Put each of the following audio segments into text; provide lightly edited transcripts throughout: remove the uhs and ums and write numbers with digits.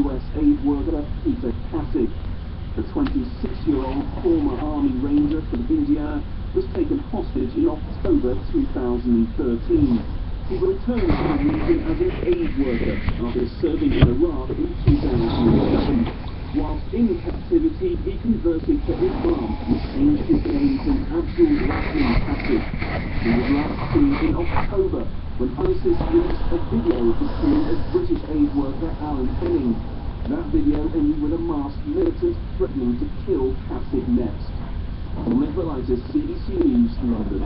US aid worker Peter Cassick. The 26-year-old former Army Ranger from India was taken hostage in October 2013. He returned to the region as an aid worker after serving in Iraq in 2007. Whilst in captivity, he converted to Islam and changed his name to Abdul Rahman Cassick. He was last seen in October when ISIS released a video of the killing of British aid worker Alan Henning. That video ended with a masked militant threatening to kill Cassick next. Nick Velitis, CBC News, London.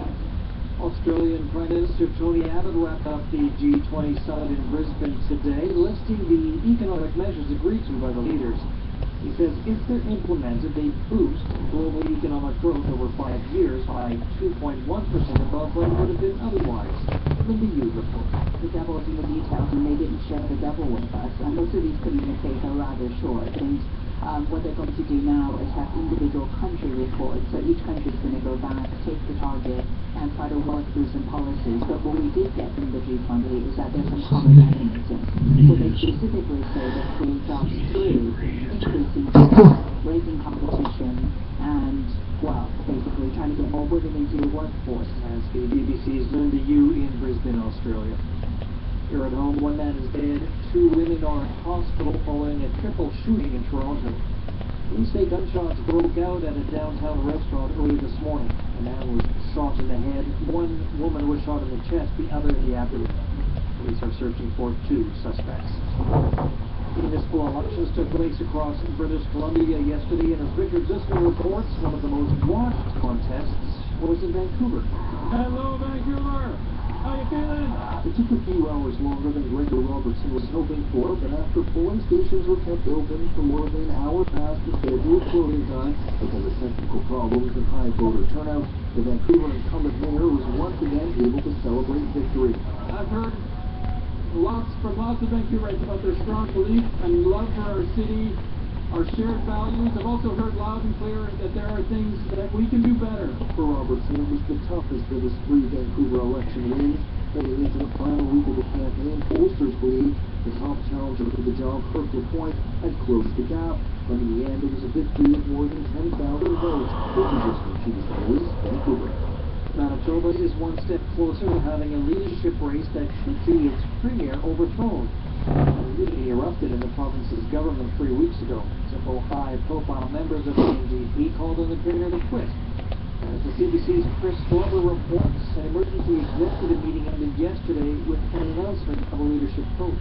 Australian Prime Minister Tony Abbott wrapped up the G20 summit in Brisbane today, listing the economic measures agreed to by the leaders. He says if they're implemented, they boost global economic growth over 5 years by 2.1% above what it would have been otherwise. Linda Yu reports. The devil's in the details, and they didn't share the devil with us. And most of these communiques are rather short. And what they're going to do now is have individual country reports. So each country is going to go back, take the target, and try to work through some policies. But what we did get from the G20 is that there's some common mechanisms. So they specifically say that create jobs through increasing jobs, raising competition, and, well, basically trying to get more women into the workforce. As the BBC's Linda Yu in Brisbane, Australia. Here at home, one man is dead, 2 women are in hospital following a triple shooting in Toronto. Police say gunshots broke out at a downtown restaurant early this morning. A man was shot in the head, one woman was shot in the chest, the other in the abdomen. Police are searching for 2 suspects. Municipal elections took place across British Columbia yesterday, and as Richard Ziskin reports, one of the most watched contests was in Vancouver. Hello, Vancouver! How you feeling? It took a few hours longer than Gregor Robertson was hoping for, but after polling stations were kept open for more than an hour past the scheduled closing time because of technical problems and high voter turnout, the Vancouver incumbent mayor was once again able to celebrate victory. I've heard from lots of Vancouverites about their strong belief and love for our city, our shared values. I've also heard loud and clear that there are things that we can do better. For Robertson, it was the toughest of his 3 Vancouver election wins. Heading into the final week of the campaign, pollsters believe the top challenger for the job, Kirk LaPointe, had closed the gap. But in the end, it was a victory of more than 10,000 votes, which is just when she was always Vancouver. Manitoba is one step closer to having a leadership race that should see its premier overthrown. Mutiny erupted in the province's government 3 weeks ago. Several high-profile members of the NDP called on the premier to quit. As the CBC's Chris Glover reports, an emergency executive meeting ended yesterday with an announcement of a leadership vote.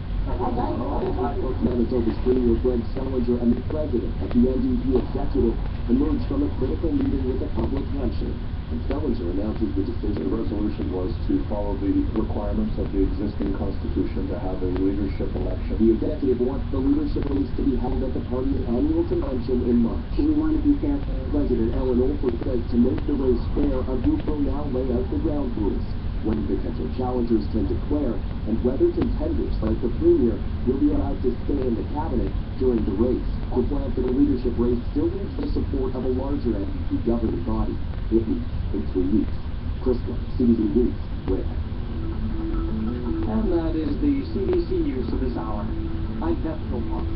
Manitoba's Premier Greg Selinger and the president of the NDP executive emerged from a critical meeting with a public handshake. And Selinger announces the decision. The resolution was to follow the requirements of the existing constitution to have a leadership election. The executive wants the leadership race to be held at the party's annual convention in March. We want to be fair. President Ellen Olford says to make the race fair, a group will now lay out the ground rules. When potential challengers can declare, and whether contenders like the premier will be allowed to stay in the cabinet during the race. The plan for the leadership race still needs the support of a larger NDP governing body. It meets in 3 weeks. Chris Glover, CBC News, Winnipeg. And that is the CBC News for this hour. I'm Beth Philpott.